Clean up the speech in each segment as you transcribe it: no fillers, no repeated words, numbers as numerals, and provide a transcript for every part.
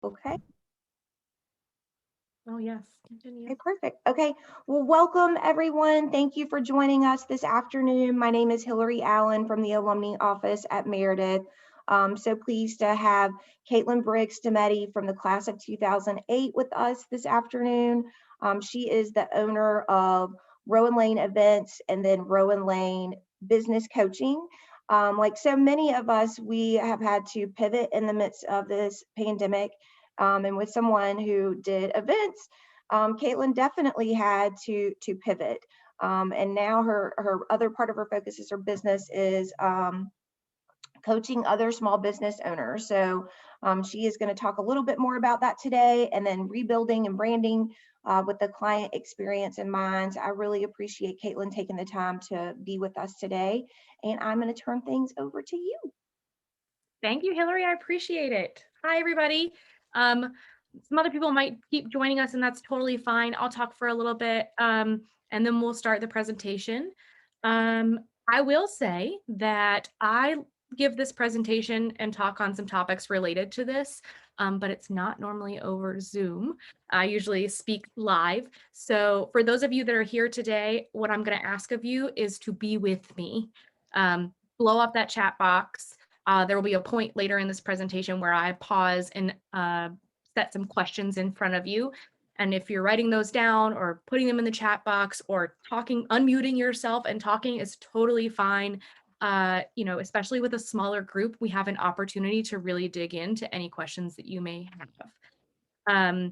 Okay. Oh, yes. Continue. Okay, perfect. Okay, well, welcome everyone. Thank you for joining us this afternoon. My name is Hillary Allen from the Alumni Office at Meredith. So pleased to have Kaitlin Briggs Stammetti from the class of 2008 with us this afternoon. She is the owner of Rowan Lane Events and then Rowan Lane Business Coaching. Like so many of us, we have had to pivot in the midst of this pandemic. And with someone who did events, Kaitlin definitely had to pivot. And now her other part of her focus is her business is coaching other small business owners. So she is going to talk a little bit more about that today, and then rebuilding and branding with the client experience in mind. I really appreciate Kaitlin taking the time to be with us today, and I'm going to turn things over to you. Thank you, Hillary. I appreciate it. Hi, everybody. Some other people might keep joining us, and that's totally fine. I'll talk for a little bit, and then we'll start the presentation. I will say that I give this presentation and talk on some topics related to this, but it's not normally over Zoom. I usually speak live. So for those of you that are here today, what I'm going to ask of you is to be with me. Blow up that chat box. There will be a point later in this presentation where I pause and set some questions in front of you. And if you're writing those down or putting them in the chat box or talking, unmuting yourself and talking is totally fine. Especially with a smaller group, we have an opportunity to really dig into any questions that you may have.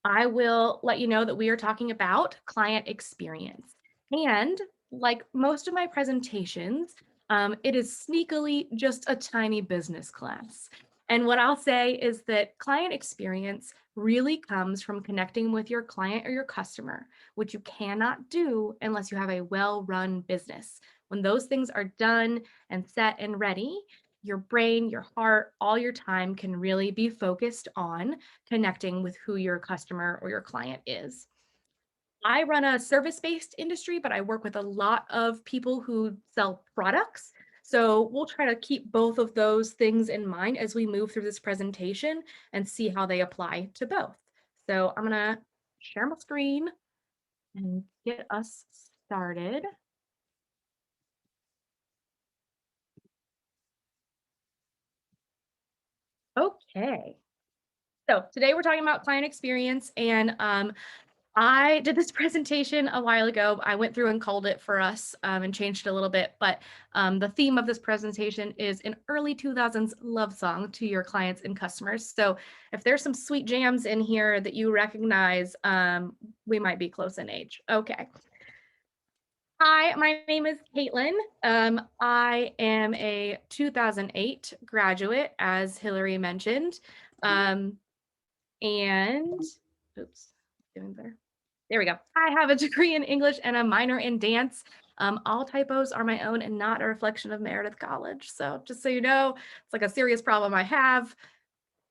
I will let you know that we are talking about client experience. And like most of my presentations, it is sneakily just a tiny business class. And what I'll say is that client experience really comes from connecting with your client or your customer, which you cannot do unless you have a well-run business. When those things are done and set and ready, your brain, your heart, all your time can really be focused on connecting with who your customer or your client is. I run a service-based industry, but I work with a lot of people who sell products. So we'll try to keep both of those things in mind as we move through this presentation and see how they apply to both. So I'm gonna share my screen and get us started. Okay. So today we're talking about client experience, and I did this presentation a while ago. I went through and culled it for us and changed it a little bit, but the theme of this presentation is an early 2000s love song to your clients and customers. So if there's some sweet jams in here that you recognize, we might be close in age. Okay. Hi, my name is Kaitlin. I am a 2008 graduate, as Hillary mentioned. And oops, doing better. There we go. I have a degree in English and a minor in dance. All typos are my own and not a reflection of Meredith College. So just so you know, it's like a serious problem I have.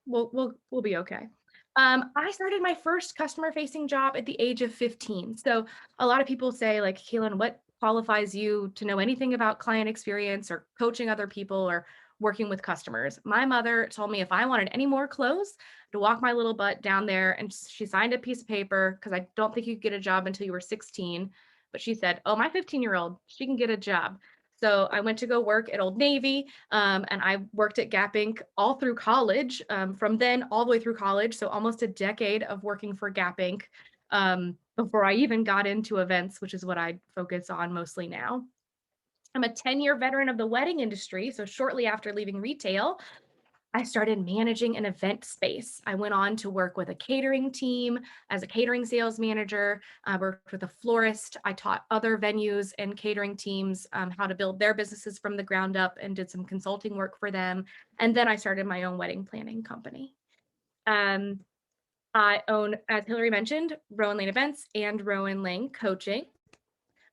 We'll be okay. I started my first customer facing job at the age of 15. So a lot of people say like, Kaitlin, what qualifies you to know anything about client experience or coaching other people or working with customers? My mother told me if I wanted any more clothes to walk my little butt down there, and she signed a piece of paper because I don't think you could get a job until you were 16. But she said, oh, my 15-year-old, she can get a job. So I went to go work at Old Navy, and I worked at Gap Inc. all through college, from then all the way through college. So almost a decade of working for Gap Inc. Before I even got into events, which is what I focus on mostly now. I'm a 10-year veteran of the wedding industry. So shortly after leaving retail, I started managing an event space. I went on to work with a catering team as a catering sales manager. I worked with a florist. I taught other venues and catering teams how to build their businesses from the ground up and did some consulting work for them. And then I started my own wedding planning company. I own, as Hillary mentioned, Rowan Lane Events and Rowan Lane Coaching.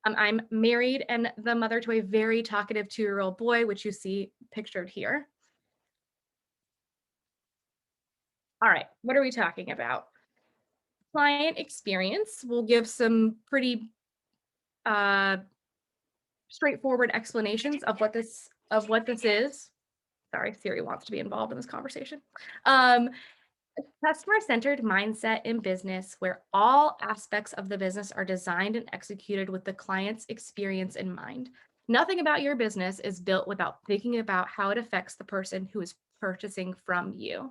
I'm married and the mother to a very talkative 2-year-old boy, which you see pictured here. All right, what are we talking about? Client experience. We'll give some pretty straightforward explanations of what this is. Sorry, Siri wants to be involved in this conversation. Customer-centered mindset in business where all aspects of the business are designed and executed with the client's experience in mind. Nothing about your business is built without thinking about how it affects the person who is purchasing from you.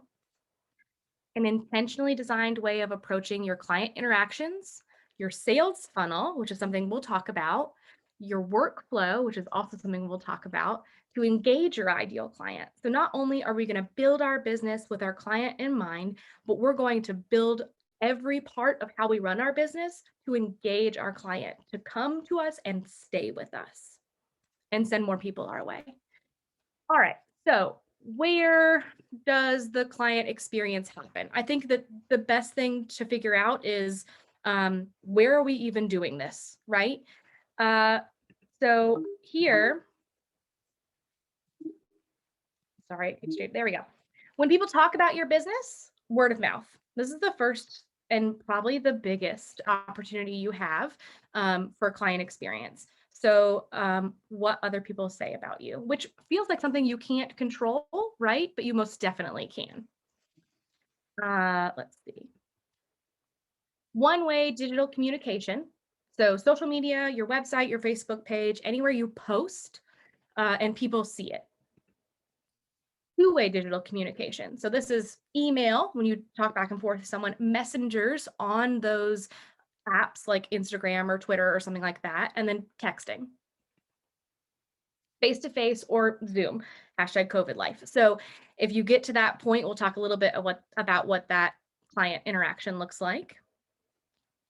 An intentionally designed way of approaching your client interactions, your sales funnel, which is something we'll talk about, your workflow, which is also something we'll talk about, to engage your ideal client. So, not only are we going to build our business with our client in mind, but we're going to build every part of how we run our business to engage our client, to come to us and stay with us and send more people our way. All right. So, where does the client experience happen? I think that the best thing to figure out is where are we even doing this, right? Uh, so, here, sorry, there we go. When people talk about your business, word of mouth. This is the first and probably the biggest opportunity you have for client experience. So, what other people say about you, which feels like something you can't control, right? But you most definitely can. Let's see. One way digital communication. So, social media, your website, your Facebook page, anywhere you post and people see it. Two-way digital communication. So this is email when you talk back and forth with someone, messengers on those apps like Instagram or Twitter or something like that, and then texting, face-to-face or Zoom, hashtag COVID life. So if you get to that point, we'll talk a little bit about what that client interaction looks like.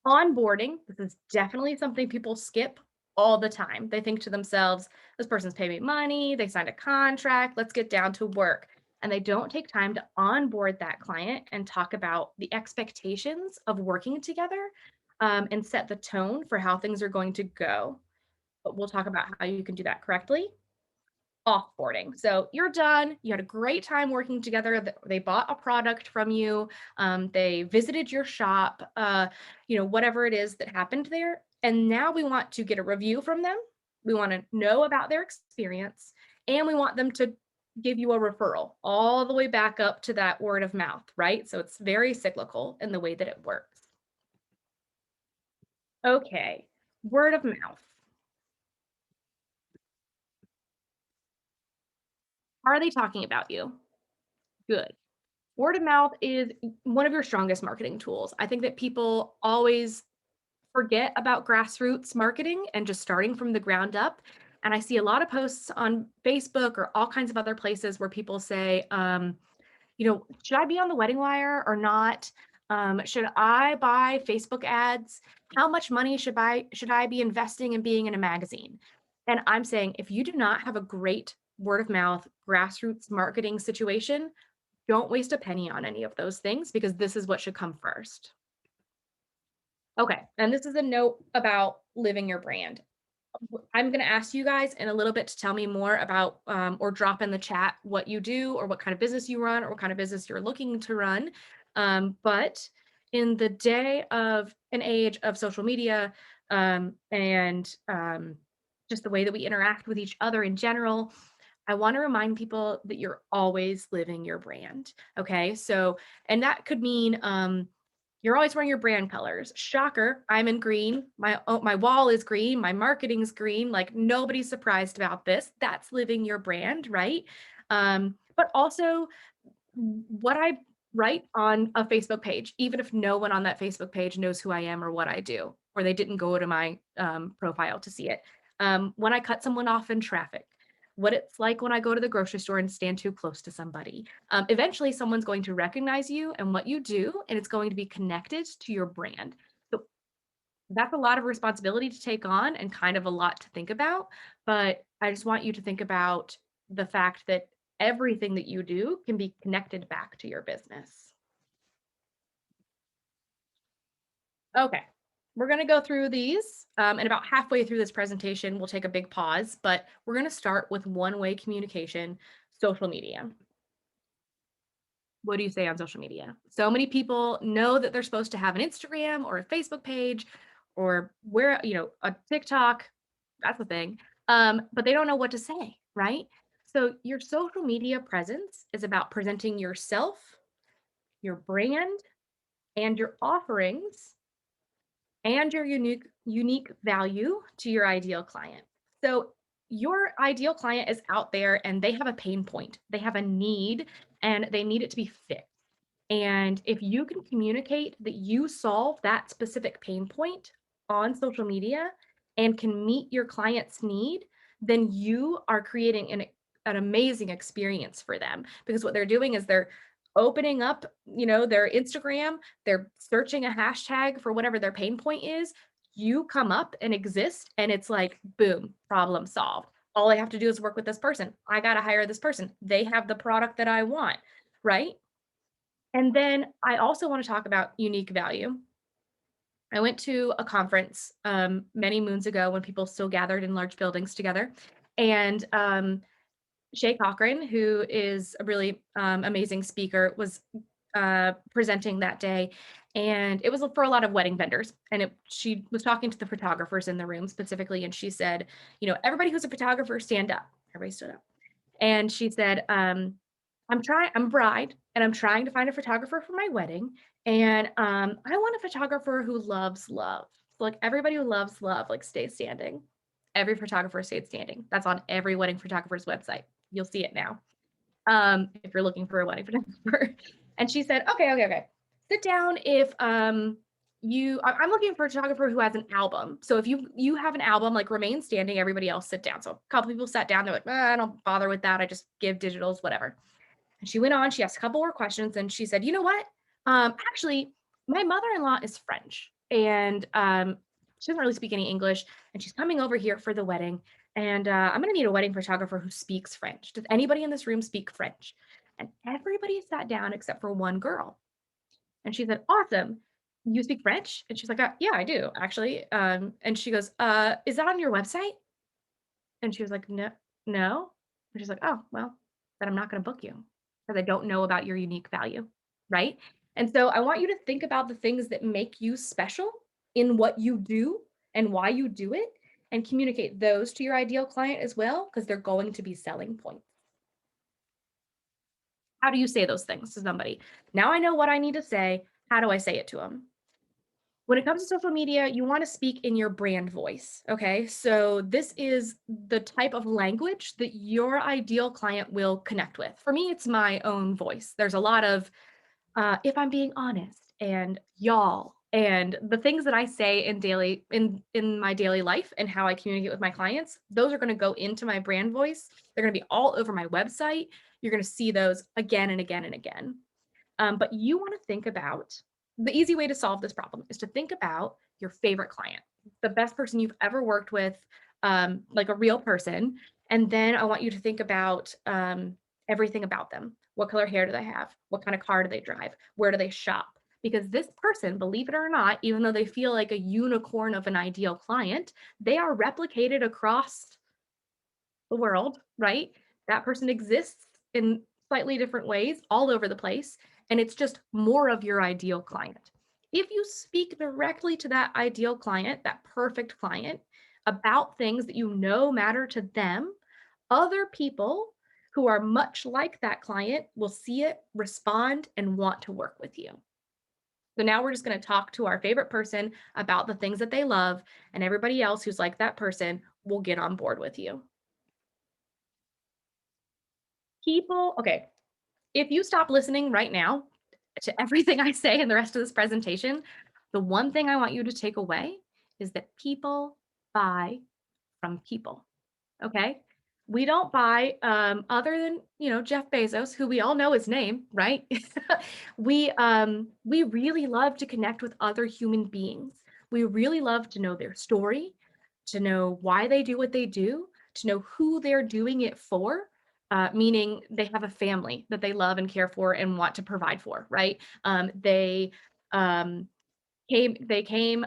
Onboarding, this is definitely something people skip all the time. They think to themselves, this person's paying me money, they signed a contract, let's get down to work. And they don't take time to onboard that client and talk about the expectations of working together and set the tone for how things are going to go. But we'll talk about how you can do that correctly. Offboarding. So you're done. You had a great time working together. They bought a product from you. They visited your shop. Whatever it is that happened there. And now we want to get a review from them. We want to know about their experience, and we want them to give you a referral all the way back up to that word of mouth, right? So it's very cyclical in the way that it works. Okay, word of mouth. Are they talking about you? Good. Word of mouth is one of your strongest marketing tools. I think that people always forget about grassroots marketing and just starting from the ground up. And I see a lot of posts on Facebook or all kinds of other places where people say, should I be on the wedding wire or not? Should I buy Facebook ads? How much money should I be investing in being in a magazine? And I'm saying, if you do not have a great word of mouth grassroots marketing situation, don't waste a penny on any of those things because this is what should come first. Okay, and this is a note about living your brand. I'm going to ask you guys in a little bit to tell me more about or drop in the chat what you do or what kind of business you run or what kind of business you're looking to run. But in the day of an age of social media and just the way that we interact with each other in general, I want to remind people that you're always living your brand. Okay. So, and that could mean you're always wearing your brand colors. Shocker, I'm in green. My wall is green. My marketing's green. Like nobody's surprised about this. That's living your brand, right? But also what I write on a Facebook page, even if no one on that Facebook page knows who I am or what I do, or they didn't go to my profile to see it. When I cut someone off in traffic, what it's like when I go to the grocery store and stand too close to somebody. Eventually, someone's going to recognize you and what you do, and it's going to be connected to your brand. So that's a lot of responsibility to take on and kind of a lot to think about. But I just want you to think about the fact that everything that you do can be connected back to your business. Okay, we're going to go through these, and about halfway through this presentation, we'll take a big pause, but we're going to start with one-way communication, social media. What do you say on social media? So many people know that they're supposed to have an Instagram or a Facebook page or a TikTok, that's the thing, but they don't know what to say, right? So your social media presence is about presenting yourself your brand, and your offerings, and your unique value to your ideal client. So your ideal client is out there and they have a pain point, they have a need, and they need it to be fixed. And if you can communicate that you solve that specific pain point on social media and can meet your client's need, then you are creating an amazing experience for them, because what they're doing is they're opening up, their Instagram, they're searching a hashtag for whatever their pain point is. You come up and exist, and it's like, boom, problem solved. All I have to do is work with this person. I got to hire this person. They have the product that I want, right? And then I also want to talk about unique value. I went to a conference many moons ago when people still gathered in large buildings together. And Shay Cochran, who is a really amazing speaker, was presenting that day. And it was for a lot of wedding vendors. And she was talking to the photographers in the room specifically. And she said, everybody who's a photographer, stand up. Everybody stood up. And she said, I'm a bride, and I'm trying to find a photographer for my wedding. And I want a photographer who loves love. So, like, everybody who loves love, like, stay standing. Every photographer stayed standing. That's on every wedding photographer's website. You'll see it now. If you're looking for a wedding photographer. And she said, okay. Sit down if I'm looking for a photographer who has an album. So if you have an album, like, remain standing, everybody else sit down. So a couple people sat down. They're like, I don't bother with that. I just give digitals, whatever. And she went on, she asked a couple more questions, and she said, you know what? Actually, my mother-in-law is French, and she doesn't really speak any English, and she's coming over here for the wedding. And I'm going to need a wedding photographer who speaks French. Does anybody in this room speak French? And everybody sat down except for one girl. And she said, awesome. You speak French? And she's like, yeah, I do, actually. And she goes, is that on your website? And she was like, no, no. And she's like, oh, well, then I'm not going to book you because I don't know about your unique value. Right. And so I want you to think about the things that make you special in what you do and why you do it, and communicate those to your ideal client as well, because they're going to be selling points. How do you say those things to somebody? Now I know what I need to say. How do I say it to them? When it comes to social media, you want to speak in your brand voice. Okay. So this is the type of language that your ideal client will connect with. For me, it's my own voice. There's a lot of, if I'm being honest, and y'all, and the things that I say in my daily life and how I communicate with my clients, those are going to go into my brand voice. They're going to be all over my website. You're going to see those again and again and again. But you want to think about, the easy way to solve this problem is to think about your favorite client, the best person you've ever worked with, like a real person. And then I want you to think about everything about them. What color hair do they have? What kind of car do they drive? Where do they shop? Because this person, believe it or not, even though they feel like a unicorn of an ideal client, they are replicated across the world, right? That person exists in slightly different ways all over the place, and it's just more of your ideal client. If you speak directly to that ideal client, that perfect client, about things that you know matter to them, other people who are much like that client will see it, respond, and want to work with you. So now we're just going to talk to our favorite person about the things that they love, and everybody else who's like that person will get on board with you. Okay, if you stop listening right now to everything I say in the rest of this presentation, the one thing I want you to take away is that people buy from people. Okay. We don't buy other than, Jeff Bezos, who we all know his name, right? We really love to connect with other human beings. We really love to know their story, to know why they do what they do, to know who they're doing it for. Meaning they have a family that they love and care for and want to provide for, right? They came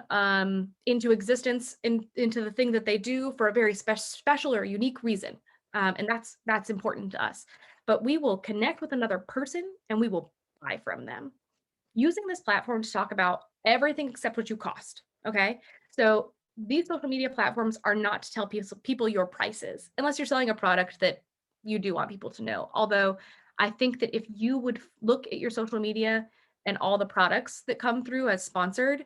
into existence into the thing that they do for a very special or unique reason, and that's important to us. But we will connect with another person and we will buy from them, using this platform to talk about everything except what you cost. Okay, so these social media platforms are not to tell people your prices, unless you're selling a product that you do want people to know. Although I think that if you would look at your social media and all the products that come through as sponsored,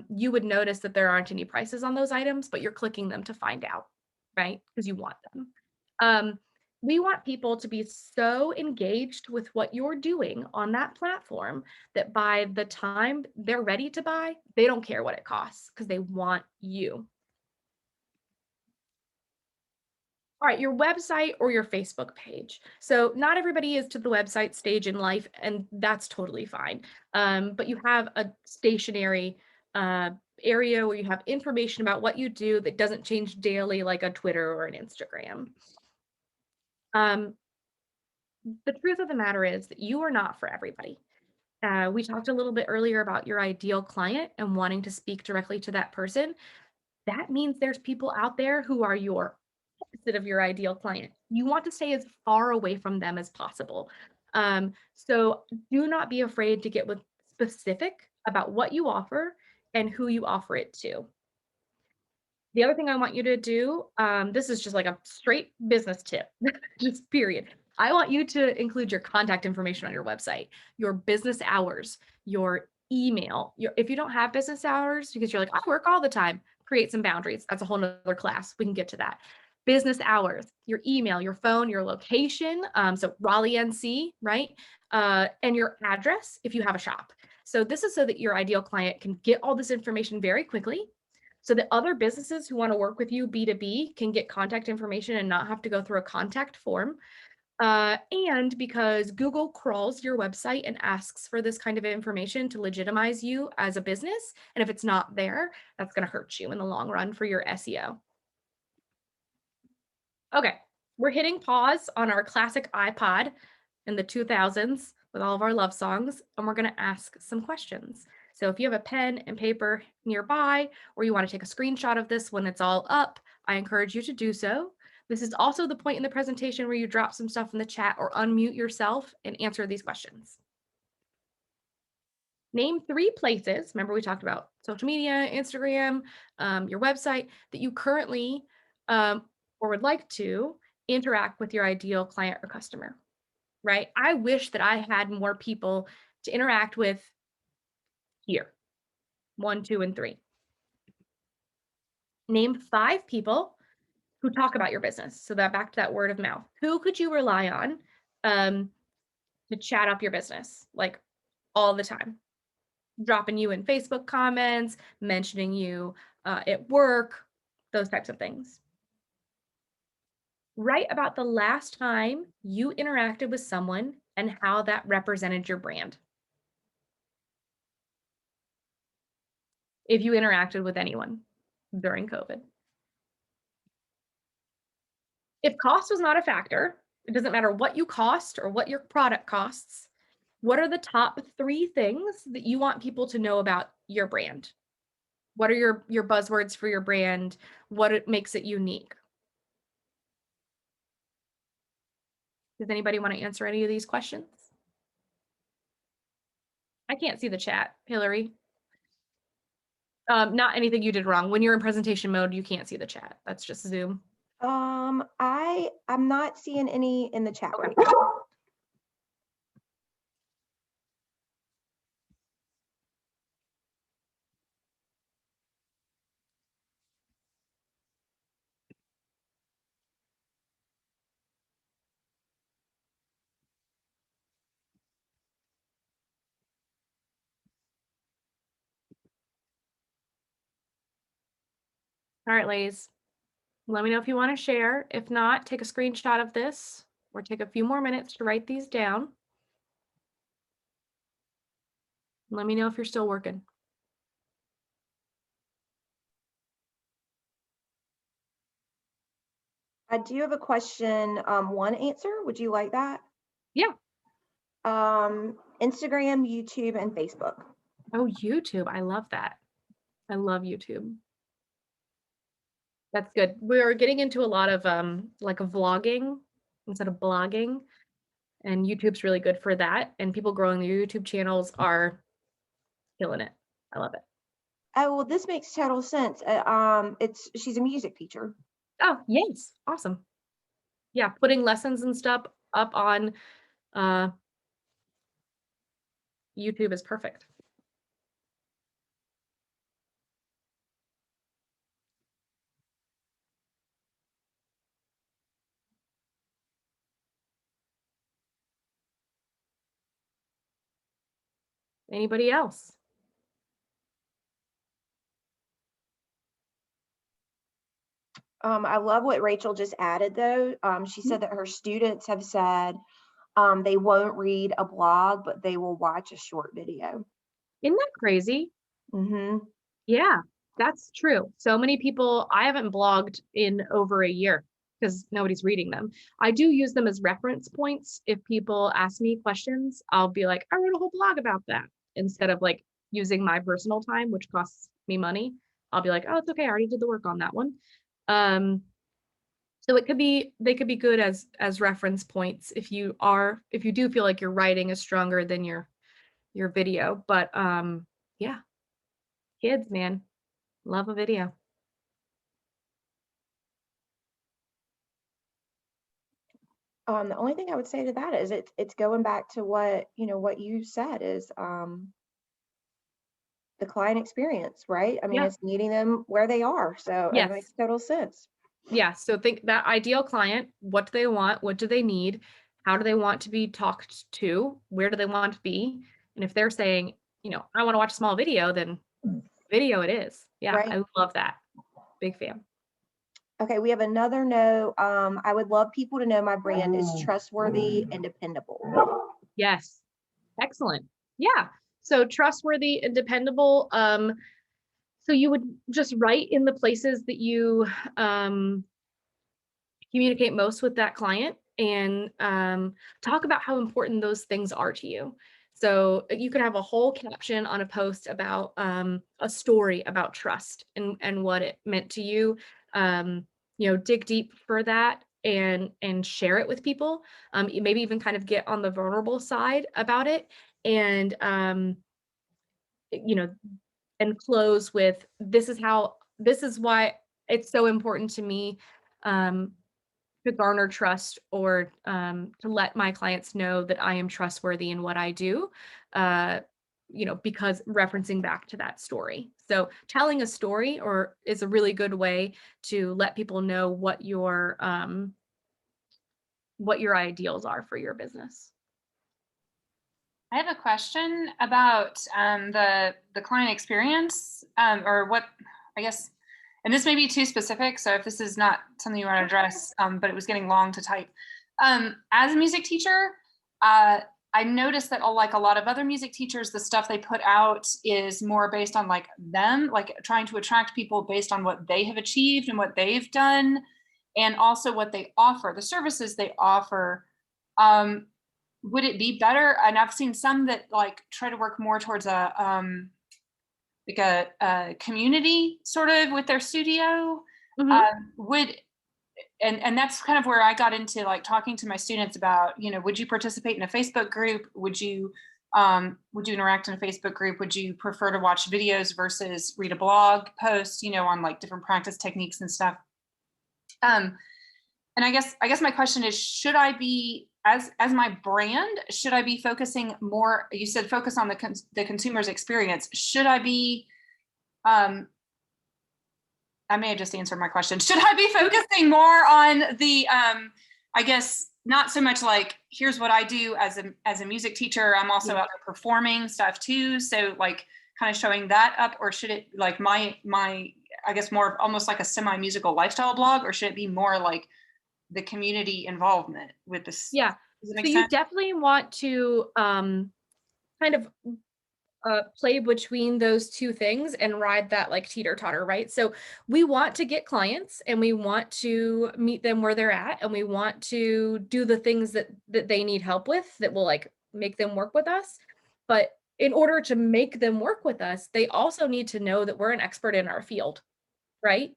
you would notice that there aren't any prices on those items, but you're clicking them to find out, right? Because you want them. We want people to be so engaged with what you're doing on that platform that by the time they're ready to buy, they don't care what it costs because they want you. All right, your website or your Facebook page. So not everybody is to the website stage in life, and that's totally fine. But you have a stationary area where you have information about what you do that doesn't change daily, like a Twitter or an Instagram. Um, the truth of the matter is that you are not for everybody. We talked a little bit earlier about your ideal client and wanting to speak directly to that person. That means there's people out there who are your opposite of your ideal client. You want to stay as far away from them as possible. So do not be afraid to get with specific about what you offer and who you offer it to. The other thing I want you to do, this is just like a straight business tip, just period. I want you to include your contact information on your website, your business hours, your email. If you don't have business hours because you're like, I work all the time, create some boundaries. That's a whole nother class. We can get to that. Business hours, your email, your phone, your location. So Raleigh, NC, right? And your address if you have a shop. So this is so that your ideal client can get all this information very quickly so that other businesses who want to work with you B2B can get contact information and not have to go through a contact form. And because Google crawls your website and asks for this kind of information to legitimize you as a business. And if it's not there, that's going to hurt you in the long run for your SEO. Okay, we're hitting pause on our classic iPod in the 2000s with all of our love songs, and we're going to ask some questions. So if you have a pen and paper nearby, or you want to take a screenshot of this when it's all up, I encourage you to do so. This is also the point in the presentation where you drop some stuff in the chat or unmute yourself and answer these questions. Name 3 places, remember we talked about social media, Instagram, your website, that you currently or would like to interact with your ideal client or customer, right? I wish that I had more people to interact with here, 1, 2, and 3. Name 5 people who talk about your business. So that back to that word of mouth. Who could you rely on to chat up your business, like all the time? Dropping you in Facebook comments, mentioning you at work, those types of things. Write about the last time you interacted with someone and how that represented your brand. If you interacted with anyone during COVID. If cost was not a factor, it doesn't matter what you cost or what your product costs, what are the top 3 things that you want people to know about your brand? What are your buzzwords for your brand? What makes it unique? Does anybody want to answer any of these questions? I can't see the chat, Hillary. Not anything you did wrong. When you're in presentation mode, you can't see the chat. That's just Zoom. I'm not seeing any in the chat Okay. right now. All right, ladies. Let me know if you want to share. If not, take a screenshot of this or take a few more minutes to write these down. Let me know if you're still working. I do have a question, 1 answer. Would you like that? Yeah. Instagram, YouTube, and Facebook. Oh, YouTube. I love that. I love YouTube. That's good. We're getting into a lot of like a vlogging instead of blogging, and YouTube's really good for that. And people growing their YouTube channels are killing it. I love it. Oh, well, this makes total sense. She's a music teacher. Oh, yes. Awesome. Yeah, putting lessons and stuff up on YouTube is perfect. Anybody else? I love what Rachel just added though. She said that her students have said they won't read a blog, but they will watch a short video. Isn't that crazy? Mm-hmm. Yeah, that's true. So many people, I haven't blogged in over a year because nobody's reading them. I do use them as reference points. If people ask me questions, I'll be like, I wrote a whole blog about that, instead of like using my personal time, which costs me money. I'll be like, oh, it's okay. I already did the work on that one. So they could be good as reference points if you do feel like your writing is stronger than your video. But yeah, kids, man, love a video. The only thing I would say to that is it's going back to what you said is the client experience, right? I mean, Yeah. it's meeting them where they are. So it Yes. makes total sense. Yeah. So think that ideal client, what do they want? What do they need? How do they want to be talked to? Where do they want to be? And if they're saying, I want to watch a small video, then video it is. Yeah. Right. I love that. Big fan. Okay, we have another note. I would love people to know my brand is trustworthy and dependable. Yes. Excellent. Yeah. So trustworthy and dependable. So you would just write in the places that you communicate most with that client, and talk about how important those things are to you. So you could have a whole caption on a post about a story about trust and what it meant to you. Dig deep for that and share it with people. Maybe even kind of get on the vulnerable side about it, and you know, and close with, this is why it's so important to me to garner trust, or to let my clients know that I am trustworthy in what I do, because referencing back to that story. So telling a story is a really good way to let people know what your ideals are for your business. I have a question about the client experience, or what, I guess, and this may be too specific, so if this is not something you want to address, but it was getting long to type. As a music teacher, I noticed that like a lot of other music teachers, the stuff they put out is more based on like them, like trying to attract people based on what they have achieved and what they've done, and also what they offer, the services they offer. Would it be better? And I've seen some that like try to work more towards a community sort of with their studio. Mm-hmm. And that's kind of where I got into like talking to my students about, would you participate in a Facebook group? Would you interact in a Facebook group? Would you prefer to watch videos versus read a blog post, on like different practice techniques and stuff? And I guess my question is, should I be, as my brand, should I be focusing more? You said focus on the consumer's experience. Should I be, I may have just answered my question. Should I be focusing more on the, I guess not so much like, here's what I do as a music teacher. I'm also out there performing stuff too. So like kind of showing that up, or should it like my, I guess more almost like a semi-musical lifestyle blog, or should it be more like the community involvement with this? Yeah. So you definitely want to kind of play between those two things and ride that like teeter-totter, right? So we want to get clients and we want to meet them where they're at, and we want to do the things that they need help with that will like make them work with us. But in order to make them work with us, they also need to know that we're an expert in our field, right?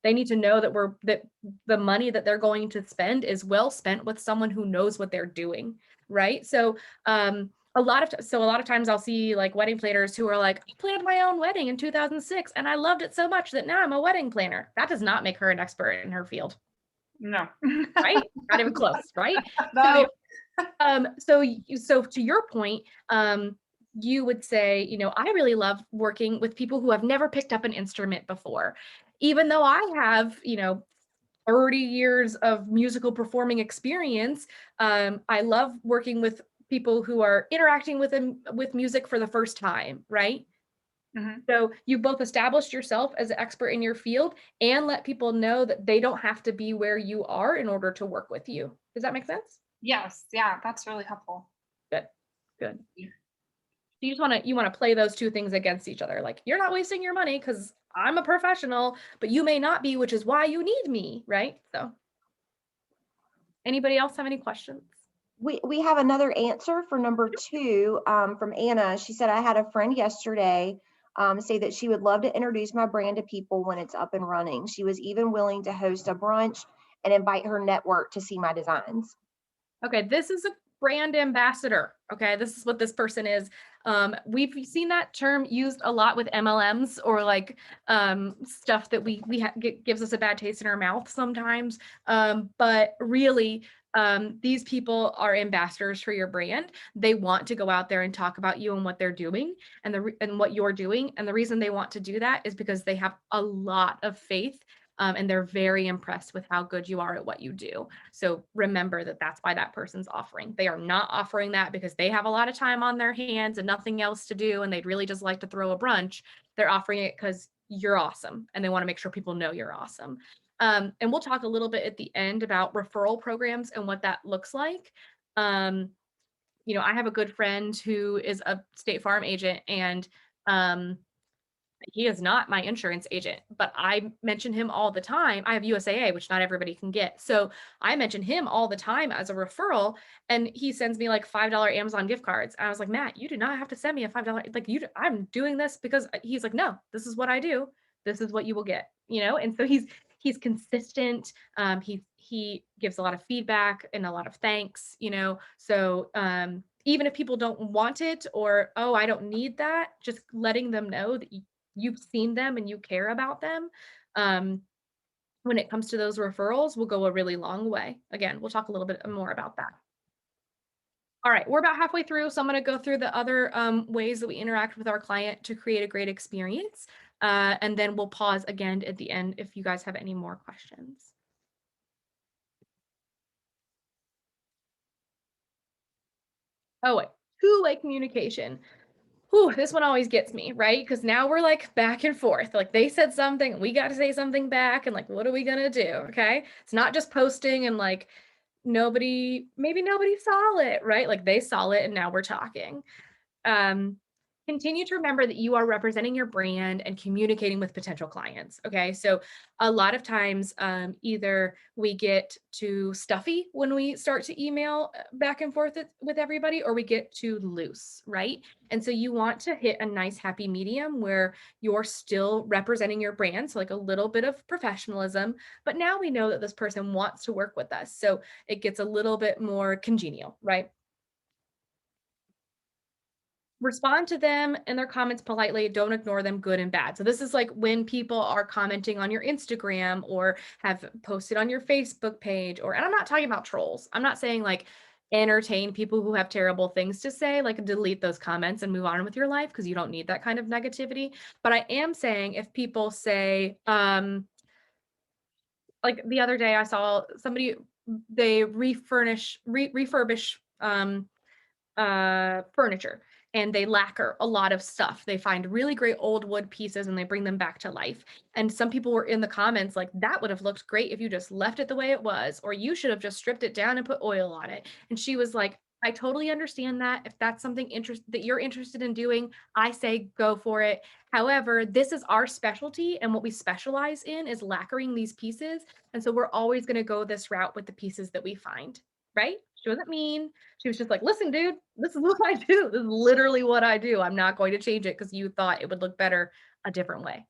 They need to know that the money that they're going to spend is well spent with someone who knows what they're doing, right? So a lot of times I'll see like wedding planners who are like, I planned my own wedding in 2006 and I loved it so much that now I'm a wedding planner. That does not make her an expert in her field. No. Right? Not even close, right? No. So to your point, you would say, you know, I really love working with people who have never picked up an instrument before. Even though I have, you know, 30 years of musical performing experience, I love working with people who are interacting with music for the first time, right? Mhm. So you both established yourself as an expert in your field and let people know that they don't have to be where you are in order to work with you. Does that make sense? Yes, yeah, that's really helpful. Good. Good. You just want to play those two things against each other. Like, you're not wasting your money because I'm a professional, but you may not be, which is why you need me, right? So anybody else have any questions? We have another answer for number 2 from Anna. She said, I had a friend yesterday say that she would love to introduce my brand to people when it's up and running. She was even willing to host a brunch and invite her network to see my designs. Okay, this is a brand ambassador. Okay, this is what this person is. We've seen that term used a lot with MLMs or like stuff that gives us a bad taste in our mouth sometimes. But really, these people are ambassadors for your brand. They want to go out there and talk about you and what they're doing and what you're doing. And the reason they want to do that is because they have a lot of faith. And they're very impressed with how good you are at what you do. So remember that that's why that person's offering. They are not offering that because they have a lot of time on their hands and nothing else to do, and they'd really just like to throw a brunch. They're offering it because you're awesome, and they want to make sure people know you're awesome. And we'll talk a little bit at the end about referral programs and what that looks like. You know, I have a good friend who is a State Farm agent, and he is not my insurance agent, but I mention him all the time. I have USAA, which not everybody can get. So I mention him all the time as a referral, and he sends me like $5 Amazon gift cards. And I was like, Matt, you do not have to send me a $5. Like I'm doing this because he's like, no, this is what I do. This is what you will get, you know? And so he's consistent. He gives a lot of feedback and a lot of thanks, you know? So, even if people don't want it or, oh, I don't need that, just letting them know that you've seen them and you care about them, when it comes to those referrals will go a really long way. Again, we'll talk a little bit more about that. All right, we're about halfway through, so I'm going to go through the other ways that we interact with our client to create a great experience, and then we'll pause again at the end if you guys have any more questions. Oh, wait, two-way communication. Whew, this one always gets me, right? Because now we're like back and forth. Like they said something, and we got to say something back, and like, what are we gonna do? Okay, it's not just posting and like maybe nobody saw it, right? Like they saw it, and now we're talking. um, Continue to remember that you are representing your brand and communicating with potential clients. Okay. So a lot of times, either we get too stuffy when we start to email back and forth with everybody, or we get too loose, right? And so you want to hit a nice happy medium where you're still representing your brand. So like a little bit of professionalism, but now we know that this person wants to work with us. So it gets a little bit more congenial, right? Respond to them and their comments politely. Don't ignore them, good and bad. So this is like when people are commenting on your Instagram or have posted on your Facebook page, and I'm not talking about trolls. I'm not saying like entertain people who have terrible things to say, like delete those comments and move on with your life because you don't need that kind of negativity. But I am saying if people say, like the other day I saw somebody, they refurbish furniture, and they lacquer a lot of stuff. They find really great old wood pieces and they bring them back to life. And some people were in the comments like, that would have looked great if you just left it the way it was, or you should have just stripped it down and put oil on it. And she was like, I totally understand that. If that's something that you're interested in doing, I say go for it. However, this is our specialty, and what we specialize in is lacquering these pieces. And so we're always going to go this route with the pieces that we find, right? She wasn't mean. She was just like, listen, dude, this is what I do. This is literally what I do. I'm not going to change it because you thought it would look better a different way.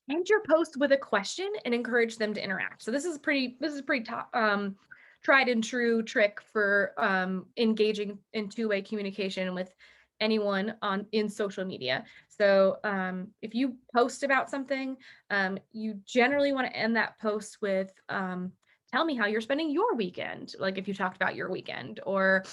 End your post with a question and encourage them to interact. So this is pretty top, tried and true trick for engaging in two-way communication with anyone in social media. So if you post about something, you generally want to end that post with tell me how you're spending your weekend. Like if you talked about your weekend, or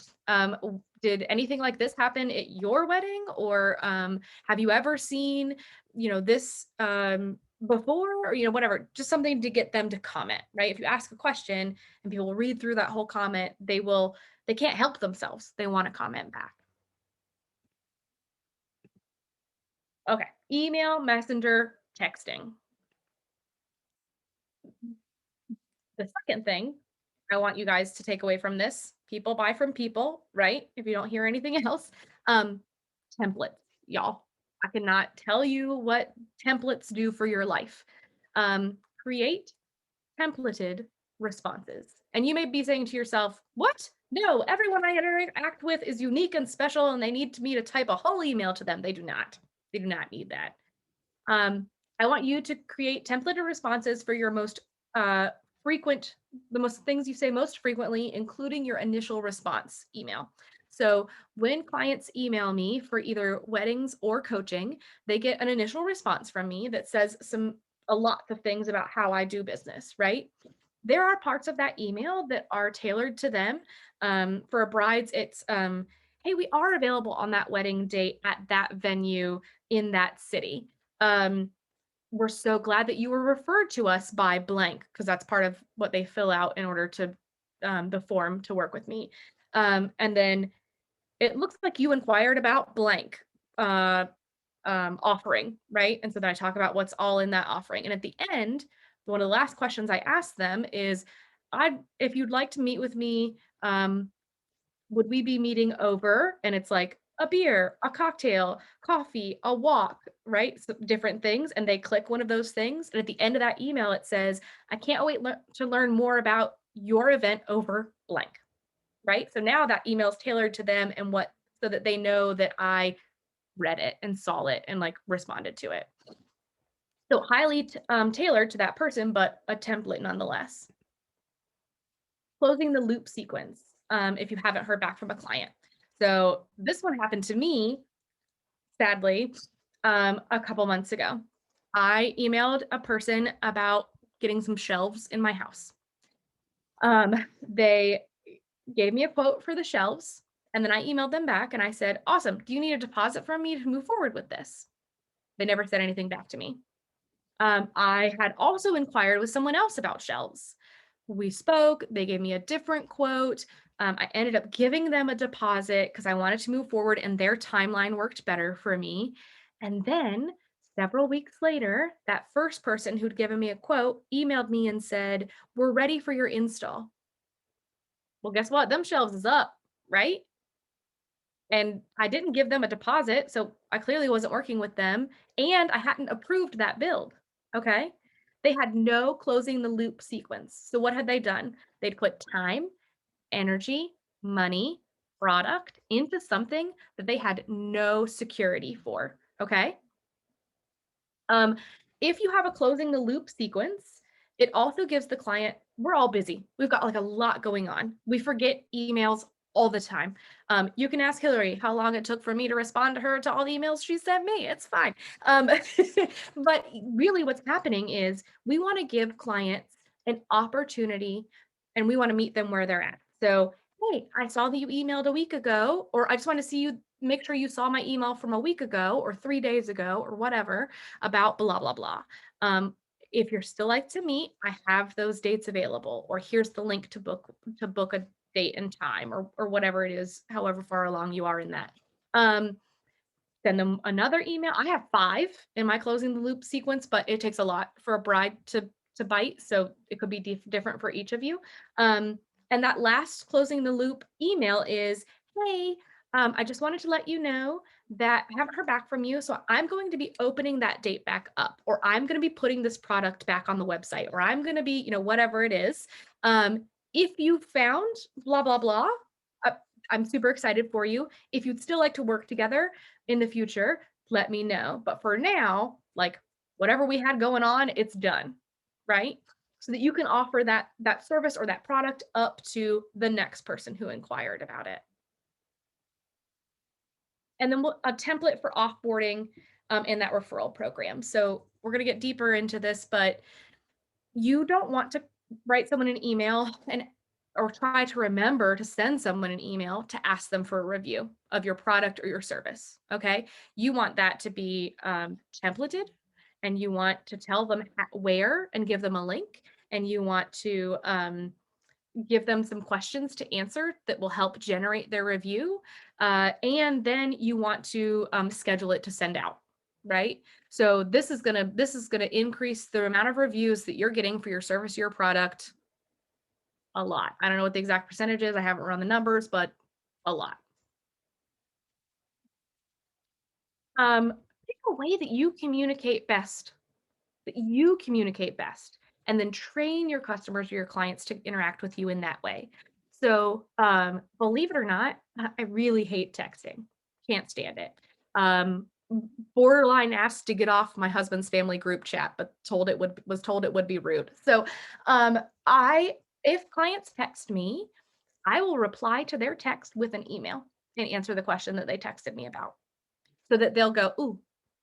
did anything like this happen at your wedding? Or have you ever seen, this before, or, whatever, just something to get them to comment, right? If you ask a question and people will read through that whole comment, they can't help themselves. They want to comment back. Okay, email, messenger, texting. The second thing I want you guys to take away from this, people buy from people, right? If you don't hear anything else, templates, y'all. I cannot tell you what templates do for your life. Create templated responses. And you may be saying to yourself, what? No, everyone I interact with is unique and special, and they need me to type a whole email to them. They do not. They do not need that. I want you to create templated responses for your most frequent, the most things you say most frequently, including your initial response email. So when clients email me for either weddings or coaching, they get an initial response from me that says a lot of things about how I do business, right? There are parts of that email that are tailored to them. For brides, it's, hey, we are available on that wedding date at that venue in that city. We're so glad that you were referred to us by blank, because that's part of what they fill out in order to the form to work with me. And then it looks like you inquired about blank offering, right? And so then I talk about what's all in that offering. And at the end, one of the last questions I ask them is, if you'd like to meet with me, would we be meeting over? And it's like a beer, a cocktail, coffee, a walk, right? So different things. And they click one of those things. And at the end of that email, it says, I can't wait to learn more about your event over blank, right? So now that email is tailored to them and so that they know that I read it and saw it and like responded to it. So highly tailored to that person, but a template nonetheless. Closing the loop sequence. If you haven't heard back from a client. So this one happened to me, sadly, a couple months ago. I emailed a person about getting some shelves in my house. They gave me a quote for the shelves, and then I emailed them back and I said, awesome, do you need a deposit from me to move forward with this? They never said anything back to me. I had also inquired with someone else about shelves. We spoke, they gave me a different quote. I ended up giving them a deposit because I wanted to move forward and their timeline worked better for me. And then several weeks later, that first person who'd given me a quote emailed me and said, we're ready for your install. Well, guess what? Them shelves is up, right? And I didn't give them a deposit, so I clearly wasn't working with them, and I hadn't approved that build, okay? They had no closing the loop sequence. So what had they done? They'd put time, energy, money, product into something that they had no security for, okay? If you have a closing the loop sequence, it also gives the client, we're all busy. We've got like a lot going on. We forget emails all the time. You can ask Hillary how long it took for me to respond to her to all the emails she sent me. It's fine. But really what's happening is we want to give clients an opportunity and we want to meet them where they're at. So, hey, I saw that you emailed a week ago, or I just want to see you, make sure you saw my email from a week ago or 3 days ago or whatever about blah, blah, blah. If you're still like to meet, I have those dates available, or here's the link to book a date and time, or whatever it is, however far along you are in that. Send them another email. I have 5 in my closing the loop sequence, but it takes a lot for a bride to bite. So it could be different for each of you. And that last closing the loop email is, hey, I just wanted to let you know that I haven't heard back from you. So I'm going to be opening that date back up, or I'm going to be putting this product back on the website, or I'm going to be, whatever it is. If you found blah, blah, blah, I'm super excited for you. If you'd still like to work together in the future, let me know. But for now, like whatever we had going on, it's done, right? So that you can offer that service or that product up to the next person who inquired about it. And then a template for offboarding in that referral program. So we're going to get deeper into this, but you don't want to write someone an email and or try to remember to send someone an email to ask them for a review of your product or your service. Okay. You want that to be templated, and you want to tell them where and give them a link. And you want to give them some questions to answer that will help generate their review. And then you want to schedule it to send out. Right. So this is gonna increase the amount of reviews that you're getting for your service, your product, a lot. I don't know what the exact percentage is. I haven't run the numbers, but a lot. Pick a way that you communicate best, and then train your customers or your clients to interact with you in that way. So, believe it or not, I really hate texting. Can't stand it. Borderline asked to get off my husband's family group chat, but was told it would be rude. So, if clients text me, I will reply to their text with an email and answer the question that they texted me about, so that they'll go, "Ooh,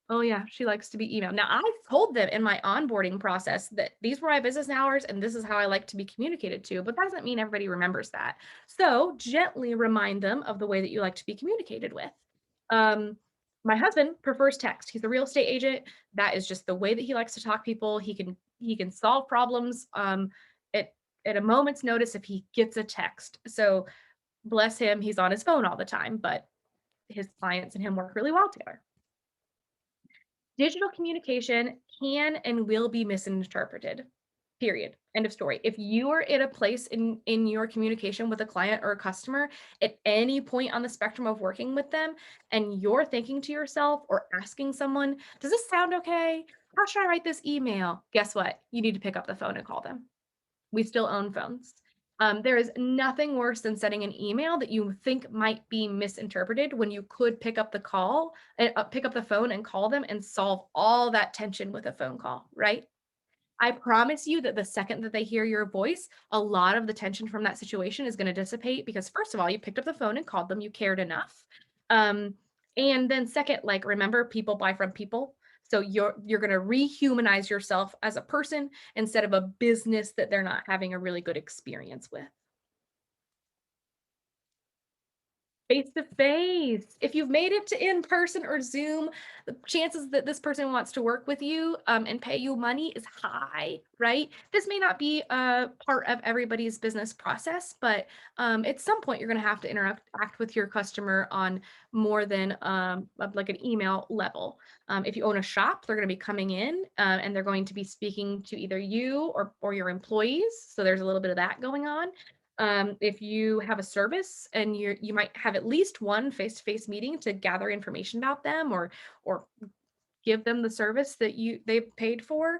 oh yeah, she likes to be emailed." Now, I told them in my onboarding process that these were my business hours and this is how I like to be communicated to, but that doesn't mean everybody remembers that. So gently remind them of the way that you like to be communicated with. My husband prefers text. He's a real estate agent. That is just the way that he likes to talk to people. He can solve problems at at a moment's notice if he gets a text. So bless him, he's on his phone all the time, but his clients and him work really well together. Digital communication can and will be misinterpreted. Period. End of story. If you are at a place in your communication with a client or a customer at any point on the spectrum of working with them, and you're thinking to yourself or asking someone, "Does this sound okay? How should I write this email?" Guess what? You need to pick up the phone and call them. We still own phones. There is nothing worse than sending an email that you think might be misinterpreted when you could pick up the phone and call them and solve all that tension with a phone call, right? I promise you that the second that they hear your voice, a lot of the tension from that situation is going to dissipate, because first of all, you picked up the phone and called them, you cared enough. Um, and then second, like, remember, people buy from people. So you're going to rehumanize yourself as a person instead of a business that they're not having a really good experience with. Face to face. If you've made it to in person or Zoom, the chances that this person wants to work with you and pay you money is high, right? This may not be a part of everybody's business process, but at some point you're going to have to interact with your customer on more than like an email level. If you own a shop, they're going to be coming in and they're going to be speaking to either you or your employees. So there's a little bit of that going on. If you have a service and you might have at least one face-to-face meeting to gather information about them or give them the service that they paid for.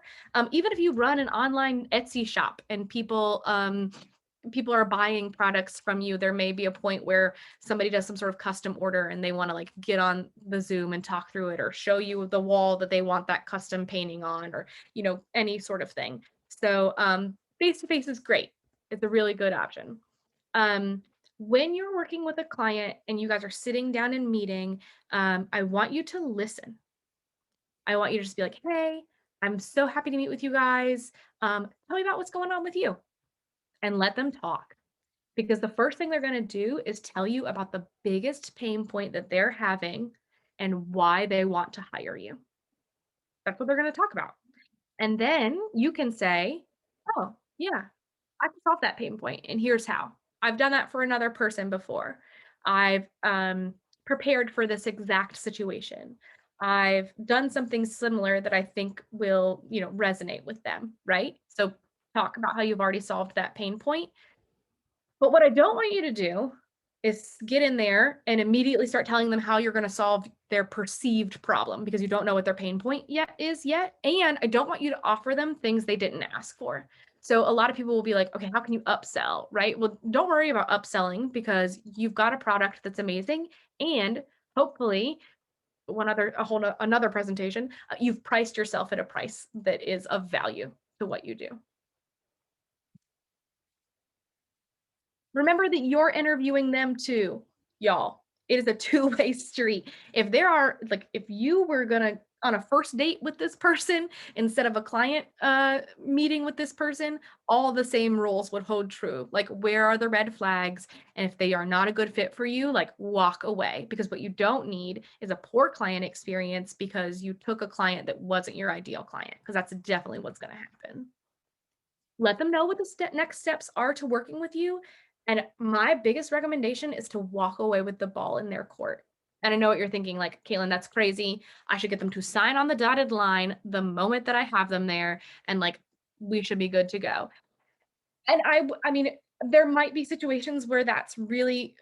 Even if you run an online Etsy shop and people are buying products from you, there may be a point where somebody does some sort of custom order and they want to like get on the Zoom and talk through it or show you the wall that they want that custom painting on, or any sort of thing. So face-to-face is great. It's a really good option. When you're working with a client and you guys are sitting down and meeting, I want you to listen. I want you to just be like, "Hey, I'm so happy to meet with you guys. Tell me about what's going on with you," and let them talk. Because the first thing they're going to do is tell you about the biggest pain point that they're having and why they want to hire you. That's what they're going to talk about. And then you can say, "Oh, yeah, I can solve that pain point, and here's how. I've done that for another person before. I've prepared for this exact situation. I've done something similar that I think will, resonate with them," right? So talk about how you've already solved that pain point. But what I don't want you to do is get in there and immediately start telling them how you're going to solve their perceived problem, because you don't know what their pain point yet. And I don't want you to offer them things they didn't ask for. So a lot of people will be like, "Okay, how can you upsell?" Right? Well, don't worry about upselling, because you've got a product that's amazing, and hopefully another presentation, you've priced yourself at a price that is of value to what you do. Remember that you're interviewing them too, y'all. It is a two-way street. If you were gonna on a first date with this person instead of a client meeting with this person, all the same rules would hold true. Like, where are the red flags? And if they are not a good fit for you, like, walk away, because what you don't need is a poor client experience because you took a client that wasn't your ideal client, because that's definitely what's going to happen. Let them know what the next steps are to working with you. And my biggest recommendation is to walk away with the ball in their court. And I know what you're thinking, like, Kaitlin, that's crazy. I should get them to sign on the dotted line the moment that I have them there, and like, we should be good to go. And I mean, there might be situations where that's really,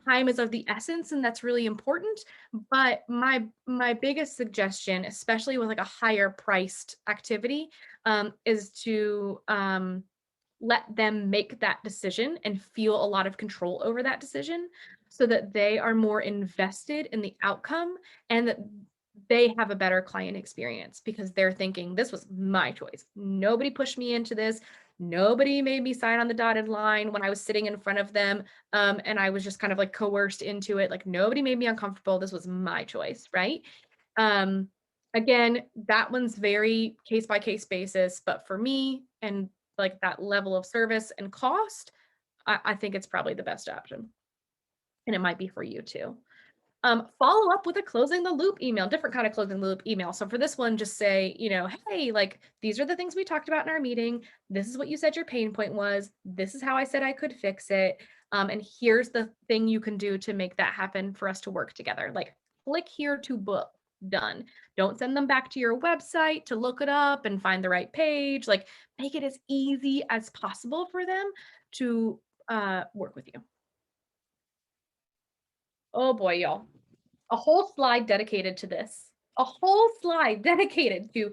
time is of the essence and that's really important. But my biggest suggestion, especially with like a higher priced activity, is to let them make that decision and feel a lot of control over that decision, so that they are more invested in the outcome and that they have a better client experience, because they're thinking, this was my choice. Nobody pushed me into this. Nobody made me sign on the dotted line when I was sitting in front of them. And I was just kind of like coerced into it. Like, nobody made me uncomfortable. This was my choice, right? Um, Again, that one's very case by case basis. But for me, and like that level of service and cost, I think it's probably the best option. And it might be for you too. Follow up with a closing the loop email, different kind of closing the loop email. So for this one, just say, hey, like, these are the things we talked about in our meeting. This is what you said your pain point was. This is how I said I could fix it. And here's the thing you can do to make that happen for us to work together. Like, click here to book. Done. Don't send them back to your website to look it up and find the right page. Like, make it as easy as possible for them to work with you. Oh boy, y'all. A whole slide dedicated to this. A whole slide dedicated to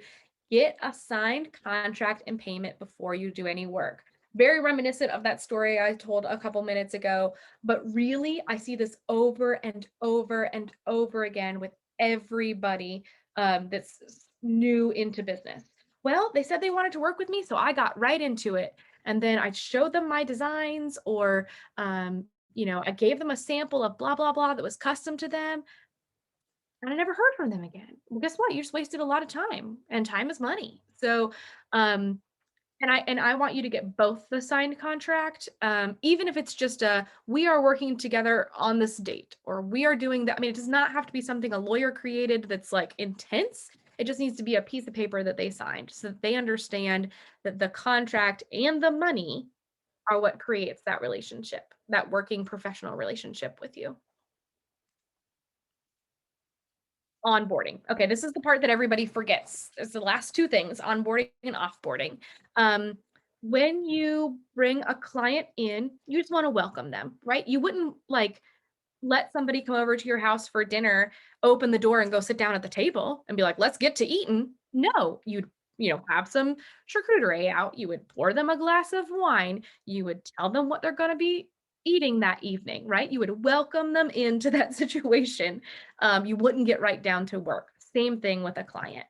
get a signed contract and payment before you do any work. Very reminiscent of that story I told a couple minutes ago, but really I see this over and over and over again with everybody that's new into business. Well, they said they wanted to work with me, so I got right into it. And then I showed them my designs, or I gave them a sample of blah, blah, blah that was custom to them. And I never heard from them again. Well, guess what? You just wasted a lot of time, and time is money. So, and I want you to get both the signed contract, even if it's just we are working together on this date, or we are doing that. I mean, it does not have to be something a lawyer created that's like intense. It just needs to be a piece of paper that they signed, so that they understand that the contract and the money are what creates that relationship, that working professional relationship with you. Onboarding. Okay, this is the part that everybody forgets. It's the last two things, onboarding and offboarding. When you bring a client in, you just want to welcome them, right? You wouldn't like let somebody come over to your house for dinner, open the door and go sit down at the table and be like, let's get to eating. No, you'd have some charcuterie out. You would pour them a glass of wine. You would tell them what they're going to be eating that evening, right? You would welcome them into that situation. You wouldn't get right down to work. Same thing with a client.